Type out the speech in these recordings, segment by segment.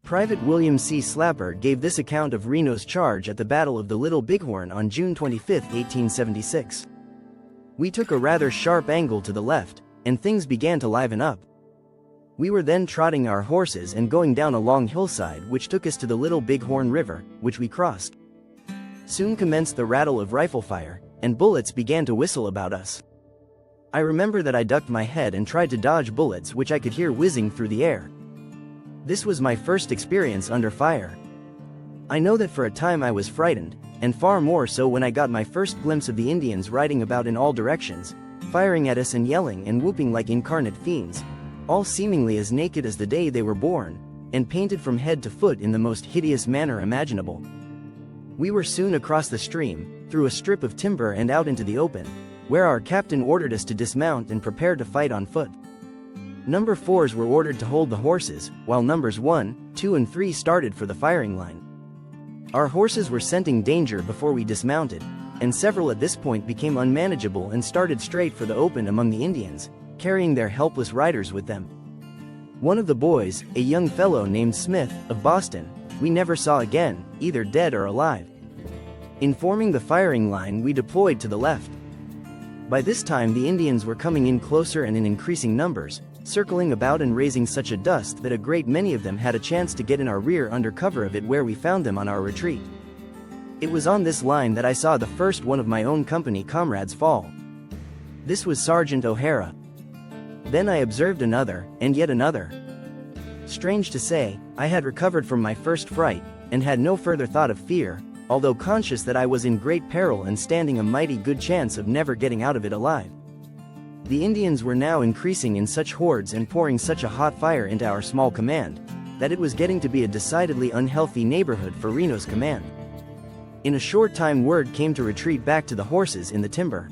Private William C. Slapper gave this account of Reno's charge at the Battle of the Little Bighorn on June 25, 1876. We took a rather sharp angle to the left, and things began to liven up. We were then trotting our horses and going down a long hillside which took us to the Little Bighorn River, which we crossed. Soon commenced the rattle of rifle fire, and bullets began to whistle about us. I remember that I ducked my head and tried to dodge bullets which I could hear whizzing through the air. This was my first experience under fire. I know that for a time I was frightened, and far more so when I got my first glimpse of the Indians riding about in all directions, firing at us and yelling and whooping like incarnate fiends, all seemingly as naked as the day they were born, and painted from head to foot in the most hideous manner imaginable. We were soon across the stream, through a strip of timber and out into the open, where our captain ordered us to dismount and prepare to fight on foot. Number 4s were ordered to hold the horses, while numbers 1, 2 and 3 started for the firing line. Our horses were scenting danger before we dismounted, and several at this point became unmanageable and started straight for the open among the Indians, carrying their helpless riders with them. One of the boys, a young fellow named Smith, of Boston, we never saw again, either dead or alive. In forming the firing line, we deployed to the left. By this time the Indians were coming in closer and in increasing numbers, circling about and raising such a dust that a great many of them had a chance to get in our rear under cover of it where we found them on our retreat. It was on this line that I saw the first one of my own company comrades fall. This was Sergeant O'Hara. Then I observed another, and yet another. Strange to say, I had recovered from my first fright, and had no further thought of fear, although conscious that I was in great peril and standing a mighty good chance of never getting out of it alive. The Indians were now increasing in such hordes and pouring such a hot fire into our small command, that it was getting to be a decidedly unhealthy neighborhood for Reno's command. In a short time word came to retreat back to the horses in the timber.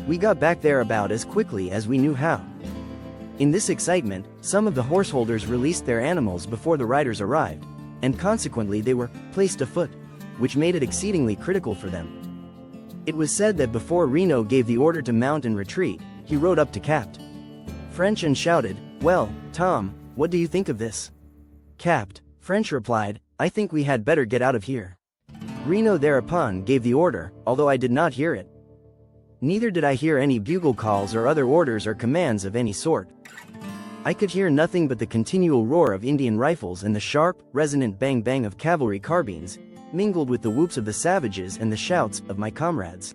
We got back there about as quickly as we knew how. In this excitement, some of the horseholders released their animals before the riders arrived, and consequently they were placed afoot, which made it exceedingly critical for them. It was said that before Reno gave the order to mount and retreat, he rode up to Capt. French and shouted, "Well, Tom, what do you think of this?" Capt. French replied, "I think we had better get out of here." Reno thereupon gave the order, although I did not hear it. Neither did I hear any bugle calls or other orders or commands of any sort. I could hear nothing but the continual roar of Indian rifles and the sharp, resonant bang-bang of cavalry carbines, mingled with the whoops of the savages and the shouts of my comrades.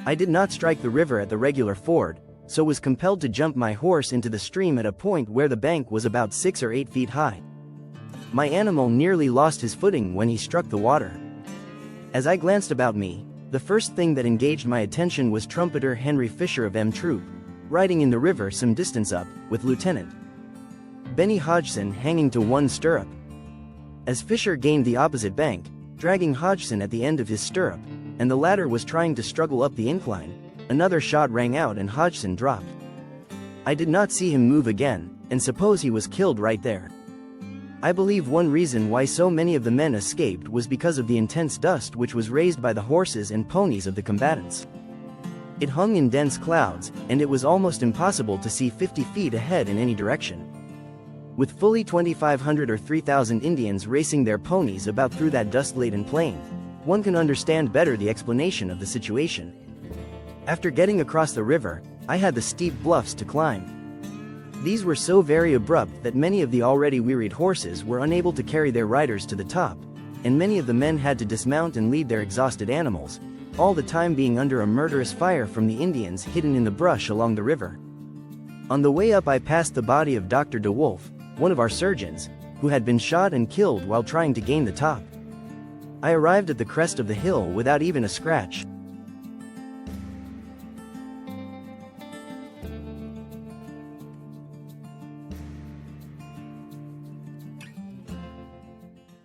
I did not strike the river at the regular ford, so was compelled to jump my horse into the stream at a point where the bank was about 6 or 8 feet high. My animal nearly lost his footing when he struck the water. As I glanced about me, the first thing that engaged my attention was Trumpeter Henry Fisher of M Troop, riding in the river some distance up, with Lieutenant Benny Hodgson hanging to one stirrup. As Fisher gained the opposite bank, dragging Hodgson at the end of his stirrup, and the latter was trying to struggle up the incline, another shot rang out and Hodgson dropped. I did not see him move again, and suppose he was killed right there. I believe one reason why so many of the men escaped was because of the intense dust which was raised by the horses and ponies of the combatants. It hung in dense clouds, and it was almost impossible to see 50 feet ahead in any direction. With fully 2,500 or 3,000 Indians racing their ponies about through that dust-laden plain, one can understand better the explanation of the situation. After getting across the river, I had the steep bluffs to climb. These were so very abrupt that many of the already wearied horses were unable to carry their riders to the top, and many of the men had to dismount and lead their exhausted animals, all the time being under a murderous fire from the Indians hidden in the brush along the river. On the way up I passed the body of Dr. DeWolf, one of our surgeons, who had been shot and killed while trying to gain the top. I arrived at the crest of the hill without even a scratch,